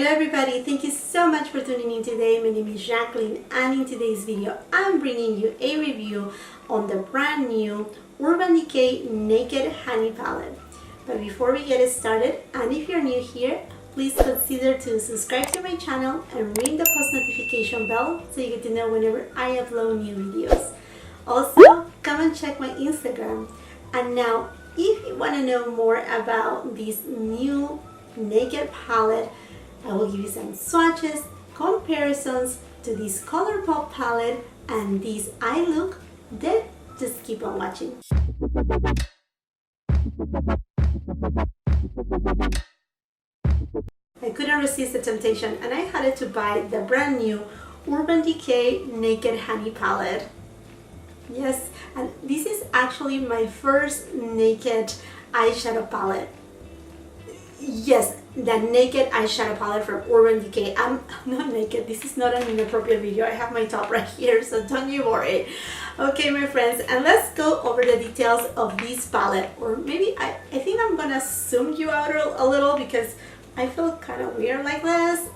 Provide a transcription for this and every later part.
everybody, thank you so much for tuning in today. My name is Jacqueline, and in today's video I'm bringing you a review on the brand new Urban Decay Naked Honey Palette. But before we get started, and if you're new here, please consider to subscribe to my channel and ring the post notification bell so you get to know whenever I upload new videos. Also, come and check my Instagram. And now, if you want to know more about this new Naked palette, I will give you some swatches, comparisons to this Colourpop palette and this eye look. Then just keep on watching. I couldn't resist the temptation and I had to buy the brand new Urban Decay Naked Honey palette. Yes, and this is actually my first naked eyeshadow palette. Yes, the naked eyeshadow palette from Urban Decay. I'm not naked. This is not an inappropriate video. I have my top right here, so don't you worry. Okay, my friends, and let's go over the details of this palette. Or maybe I think I'm gonna zoom you out a little because I feel kind of weird like this.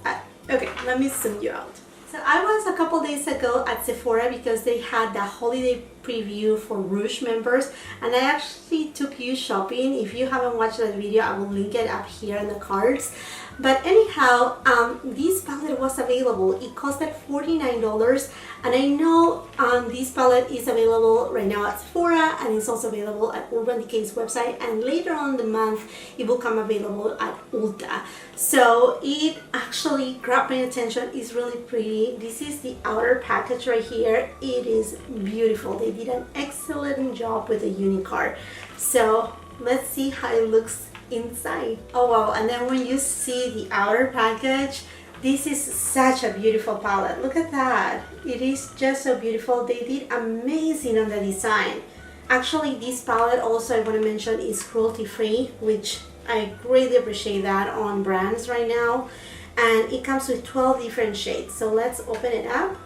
Okay, let me zoom you out. So I was a couple days ago at Sephora because they had the holiday preview for Rouge members, and I actually took you shopping. If you haven't watched that video, I will link it up here in the cards. But anyhow, this palette was available. It costed $49, and I know this palette is available right now at Sephora, and it's also available at Urban Decay's website, and later on the month it will come available at Ulta. So it actually grabbed my attention. It's really pretty. This is the outer package right here. It is beautiful. They did an excellent job with the Unicard. So let's see how it looks inside. Oh wow, and then when you see the outer package, this is such a beautiful palette. Look at that. It is just so beautiful. They did amazing on the design. Actually, this palette also, I want to mention, is cruelty free, which I greatly appreciate that on brands right now. And it comes with 12 different shades. So let's open it up.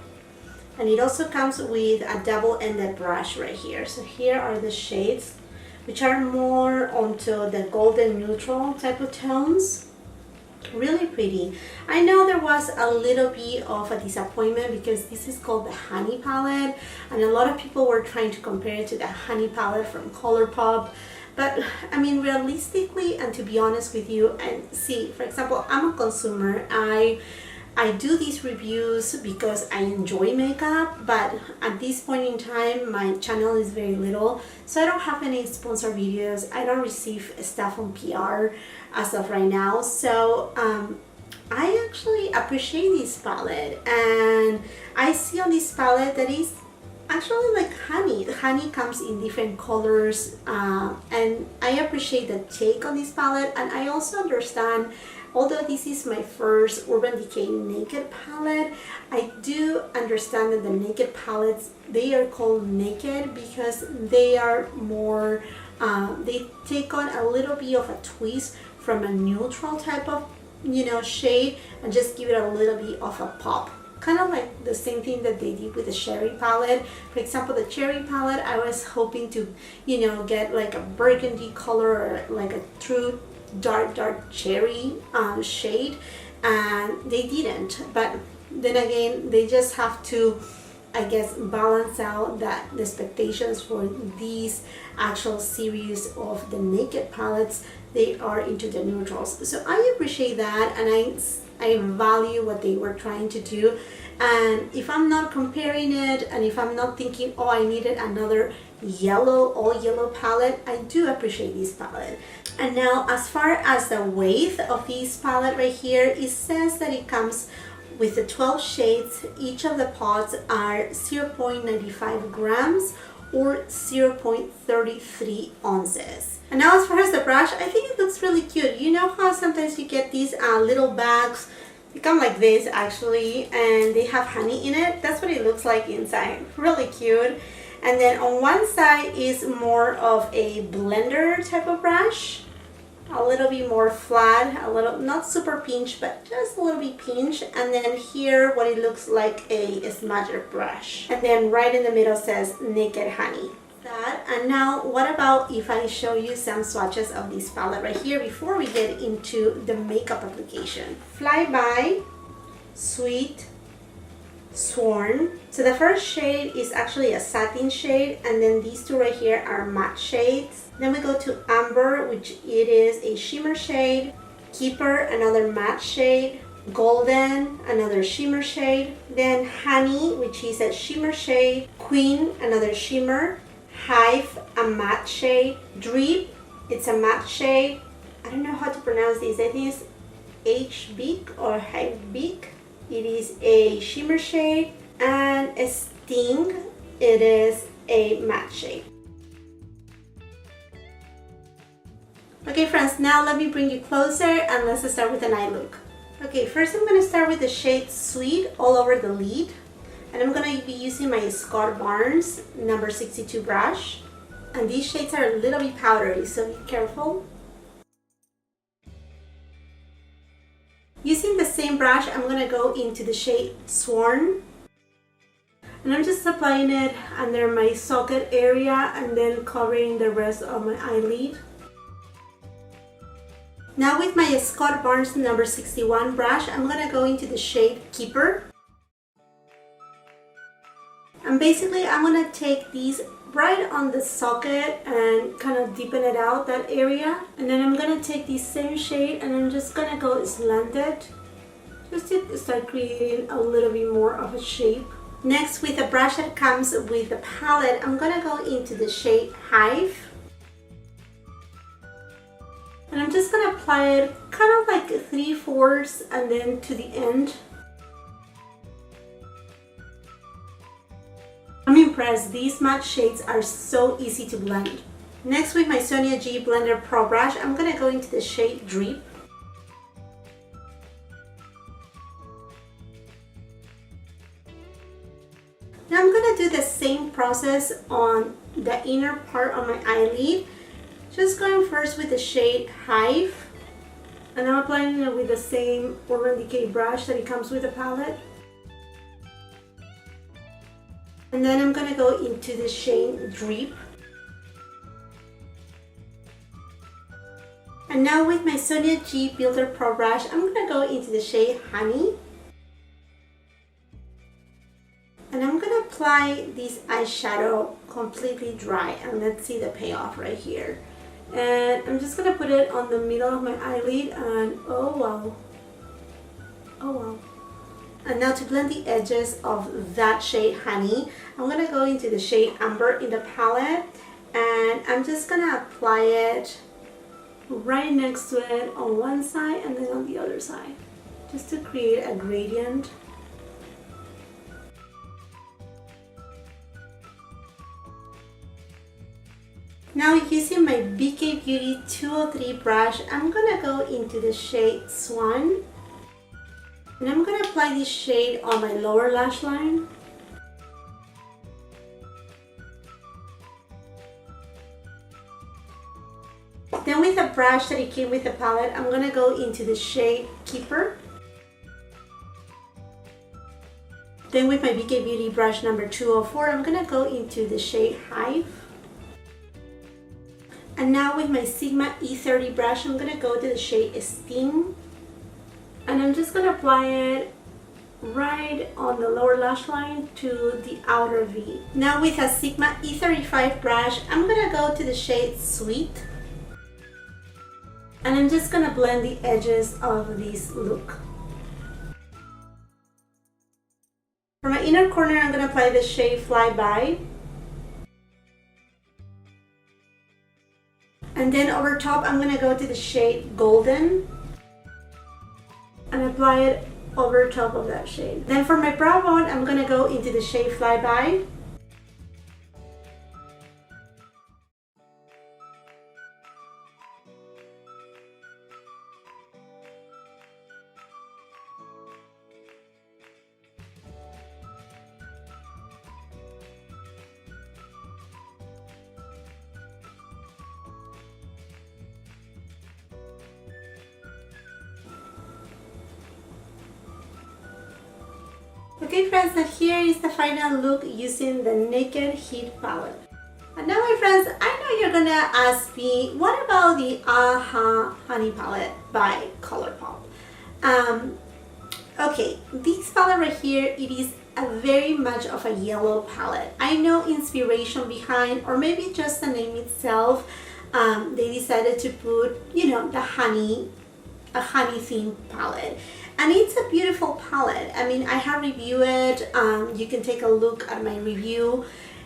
And it also comes with a double-ended brush right here. So here are the shades, which are more onto the golden neutral type of tones. Really pretty. I know there was a little bit of a disappointment because this is called the Honey palette, and a lot of people were trying to compare it to the Honey palette from Colourpop. But I mean, realistically, and to be honest with you, and see, for example, I'm a consumer. I do these reviews because I enjoy makeup, but at this point in time my channel is very little, so I don't have any sponsor videos. I don't receive stuff on PR as of right now. So I actually appreciate this palette, and I see on this palette that is actually like honey. The honey comes in different colors, and I appreciate the take on this palette. And I also understand, although this is my first Urban Decay Naked palette, I do understand that the Naked palettes, they are called Naked because they are more, they take on a little bit of a twist from a neutral type of, shade, and just give it a little bit of a pop. Kind of like the same thing that they did with the Cherry palette. For example, the Cherry palette, I was hoping to, get like a burgundy color or like a true dark cherry shade, and they didn't. But then again, they just have to, I guess, balance out the expectations for these actual series of the Naked palettes. They are into the neutrals, so I appreciate that, and I value what they were trying to do. And if I'm not comparing it, and if I'm not thinking, oh, I needed another all yellow palette, I do appreciate this palette. And now, as far as the weight of this palette right here, it says that it comes with the 12 shades. Each of the pods are 0.95 grams or 0.33 ounces. And now, as far as the brush, I think it looks really cute. You know how sometimes you get these little bags, they come like this actually, and they have honey in it? That's what it looks like inside. Really cute. And then on one side is more of a blender type of brush, a little bit more flat, a little, not super pinch, but just a little bit pinch. And then here what it looks like a smudger brush. And then right in the middle says Naked Honey. that. And now what about if I show you some swatches of this palette right here before we get into the makeup application. Flyby, Sweet, Sworn. So the first shade is actually a satin shade, and then these two right here are matte shades. Then we go to Amber, which it is a shimmer shade. Keeper, another matte shade. Golden, another shimmer shade. Then Honey, which is a shimmer shade. Queen, another shimmer. Hive, a matte shade. Drip, it's a matte shade. I don't know how to pronounce this. I think it's H-Beak or Hive-Beak. It is a shimmer shade. And Sting, it is a matte shade. Okay friends, now let me bring you closer and let's start with an eye look. Okay, first I'm going to start with the shade Sweet all over the lid. And I'm going to be using my Scott Barnes number 62 brush. And these shades are a little bit powdery, so be careful. Using the same brush, I'm going to go into the shade Sworn. And I'm just applying it under my socket area and then covering the rest of my eyelid. Now with my Scott Barnes number 61 brush, I'm going to go into the shade Keeper. And basically I'm going to take these right on the socket and kind of deepen it out, that area. And then I'm going to take this same shade and I'm just going to go slanted, just to start creating a little bit more of a shape. Next, with a brush that comes with the palette, I'm going to go into the shade Hive. And I'm just going to apply it kind of like 3/4 and then to the end. I'm impressed. These matte shades are so easy to blend. Next, with my Sonia G Blender Pro brush, I'm going to go into the shade Drip. Now I'm going to do the same process on the inner part of my eyelid. Just going first with the shade Hive, and I'm applying it with the same Urban Decay brush that it comes with the palette. And then I'm going to go into the shade Drip. And now with my Sonia G Builder Pro brush, I'm going to go into the shade Honey. And I'm going to apply this eyeshadow completely dry, and let's see the payoff right here. And I'm just going to put it on the middle of my eyelid, and oh wow, oh wow. And now to blend the edges of that shade Honey, I'm going to go into the shade Amber in the palette, and I'm just going to apply it right next to it on one side and then on the other side, just to create a gradient. Now using my BK Beauty 203 brush, I'm going to go into the shade Swan. And I'm going to apply this shade on my lower lash line. Then with a brush that it came with the palette, I'm going to go into the shade Keeper. Then with my BK Beauty brush number 204, I'm going to go into the shade Hive. And now with my Sigma E30 brush, I'm going to go to the shade Sting. And I'm just going to apply it right on the lower lash line to the outer V. Now with a Sigma E35 brush, I'm going to go to the shade Sweet. And I'm just going to blend the edges of this look. For my inner corner, I'm going to apply the shade Flyby. And then over top, I'm going to go to the shade Golden and apply it over top of that shade. Then for my brow bone, I'm going to go into the shade Flyby. Okay friends, now here is the final look using the Naked Heat palette. And now my friends, I know you're gonna ask me, what about the Honey palette by Colourpop? Okay, this palette right here, it is a very much of a yellow palette. I know inspiration behind, or maybe just the name itself, they decided to put, you know, a honey themed palette. And it's a beautiful palette. I mean, I have reviewed it. You can take a look at my review.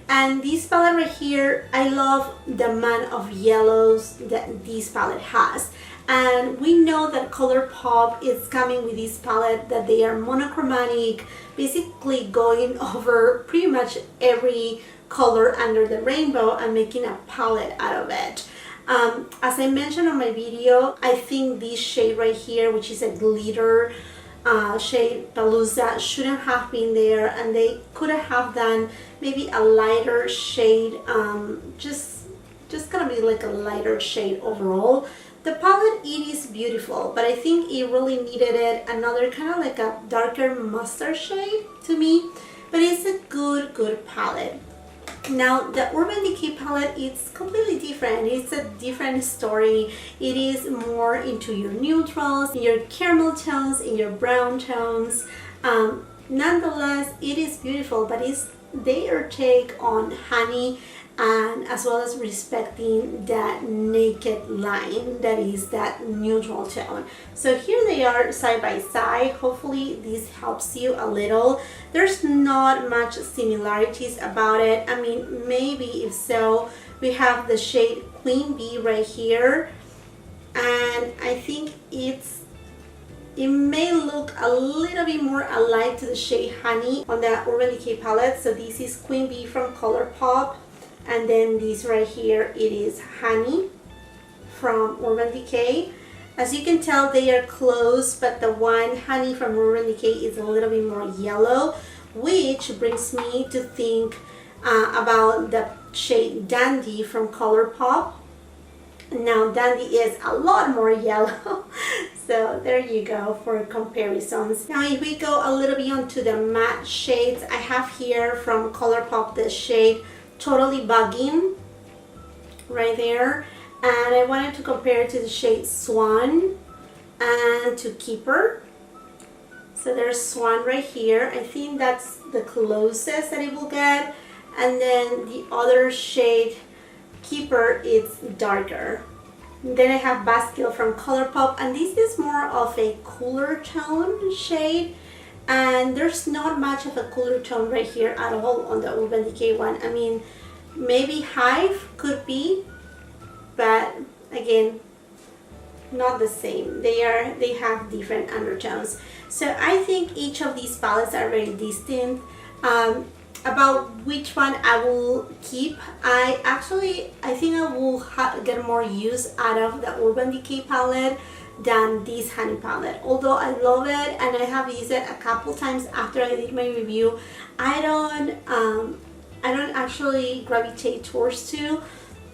And this palette right here, I love the amount of yellows that this palette has. And we know that Colourpop is coming with this palette that they are monochromatic, basically going over pretty much every color under the rainbow and making a palette out of it. As I mentioned on my video, I think this shade right here, which is a glitter shade Palooza, shouldn't have been there, and they could have done maybe a lighter shade, just gonna be like a lighter shade overall. The palette, it is beautiful, but I think it really needed it another kind of like a darker mustard shade to me, but it's a good palette. Now the Urban Decay palette, it's completely different. It's a different story. It is more into your neutrals, your caramel tones, in your brown tones. Nonetheless, it is beautiful, but it's their take on honey, and as well as respecting that naked line that is that neutral tone. So here they are side by side. Hopefully this helps you a little. There's not much similarities about it. I mean, maybe if so, we have the shade Queen Bee right here, and I think it may look a little bit more alike to the shade Honey on the Urban Decay palette. So this is Queen Bee from Colourpop. And then this right here, it is Honey from Urban Decay. As you can tell, they are close, but the one Honey from Urban Decay is a little bit more yellow, which brings me to think about the shade Dandy from Colourpop. Now Dandy is a lot more yellow, so there you go for comparisons. Now if we go a little bit onto the matte shades, I have here from Colourpop the shade Totally Bugging right there, and I wanted to compare it to the shade Swan and to Keeper. So there's Swan right here. I think that's the closest that it will get, and then the other shade Keeper is darker. And then I have Bastille from Colourpop, and this is more of a cooler tone shade. And there's not much of a cooler tone right here at all on the Urban Decay one. I mean, maybe Hive could be, but again, not the same. They have different undertones. So I think each of these palettes are very distinct. About which one I will keep, I think I will get more use out of the Urban Decay palette than this Honey palette. Although I love it and I have used it a couple times after I did my review, I don't actually gravitate towards to.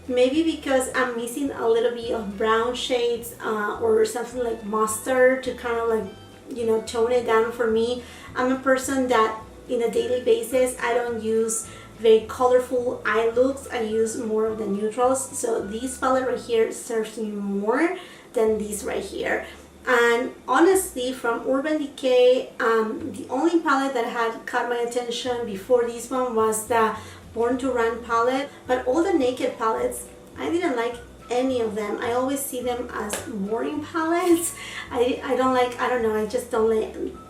Maybe because I'm missing a little bit of brown shades or something like mustard to kind of like, you know, tone it down for me. I'm a person that in a daily basis, I don't use very colorful eye looks. I use more of the neutrals. So this palette right here serves me more than this right here. And honestly, from Urban Decay, the only palette that had caught my attention before this one was the Born to Run palette. But all the Naked palettes, I didn't like any of them. I always see them as boring palettes. I don't know, I just don't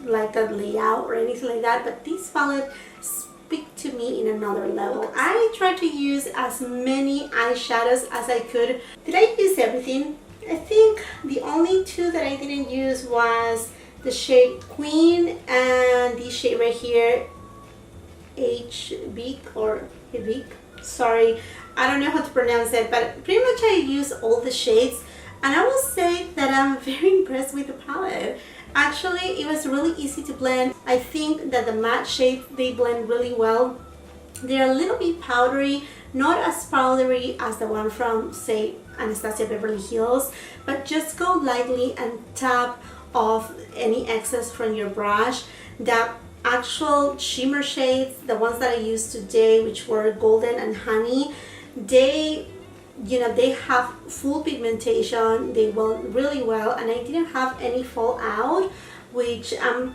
like that layout or anything like that. But this palette speak to me in another level. I tried to use as many eyeshadows as I could. Did I use everything? I think the only two that I didn't use was the shade Queen and this shade right here, H-Beak or Hibik. Sorry, I don't know how to pronounce it, but pretty much I use all the shades, and I will say that I'm very impressed with the palette. Actually, it was really easy to blend. I think that the matte shades, they blend really well. They're a little bit powdery, not as powdery as the one from, say, Anastasia Beverly Hills, but just go lightly and tap off any excess from your brush. The actual shimmer shades, the ones that I used today, which were Golden and Honey, they, you know, they have full pigmentation, they weld really well, and I didn't have any fallout, which I'm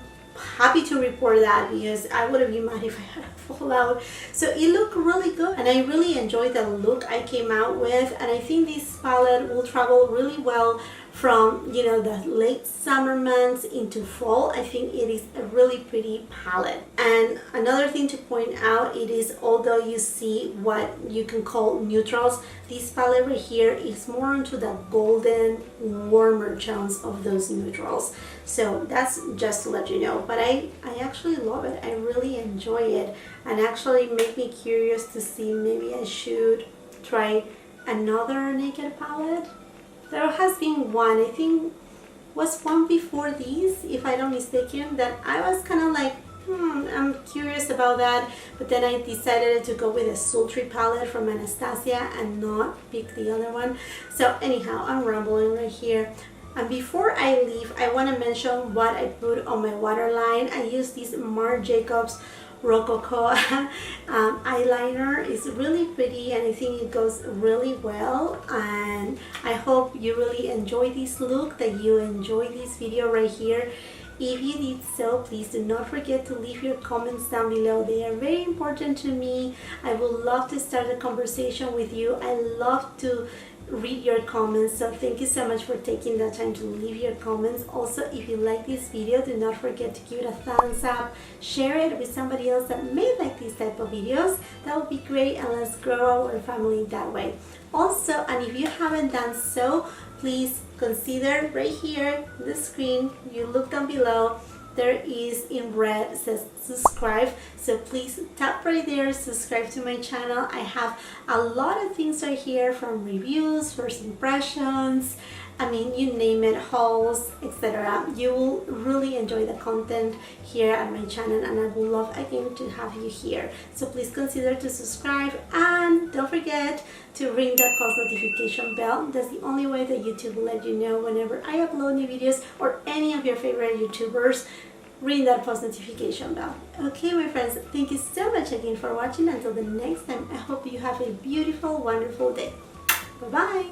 happy to report that, because I would have been mad if I had a fallout. So it looked really good, and I really enjoyed the look I came out with, and I think this palette will travel really well from, you know, the late summer months into fall. I think it is a really pretty palette. And another thing to point out, it is, although you see what you can call neutrals, this palette right here is more into the golden warmer tones of those neutrals. So that's just to let you know. But I actually love it. I really enjoy it, and actually make me curious to see, maybe I should try another naked palette. There has been one, I think was one before these, if I'm not mistaken, that I was kind of like, I'm curious about that, but then I decided to go with a sultry palette from Anastasia and not pick the other one. So anyhow, I'm rambling right here. And before I leave, I want to mention what I put on my waterline. I use this Marc Jacobs Rococo eyeliner. It's really pretty, and I think it goes really well, and I hope you really enjoy this look, that you enjoy this video right here. If you did so, please do not forget to leave your comments down below. They are very important to me. I would love to start a conversation with you. I love to read your comments, so thank you so much for taking the time to leave your comments. Also, if you like this video, do not forget to give it a thumbs up, share it with somebody else that may like these type of videos. That would be great, and let's grow our family that way. Also, and if you haven't done so, please consider right here on the screen, you look down below, there is in red, says subscribe, so please tap right there, subscribe to my channel. I have a lot of things right here, from reviews, first impressions, I mean, you name it, hauls, etc. You will really enjoy the content here at my channel, and I would love again to have you here. So please consider to subscribe, and don't forget to ring that post notification bell. That's the only way that YouTube will let you know whenever I upload new videos, or any of your favorite YouTubers. Ring that post notification bell. Okay, my friends, thank you so much again for watching. Until the next time, I hope you have a beautiful, wonderful day. Bye bye.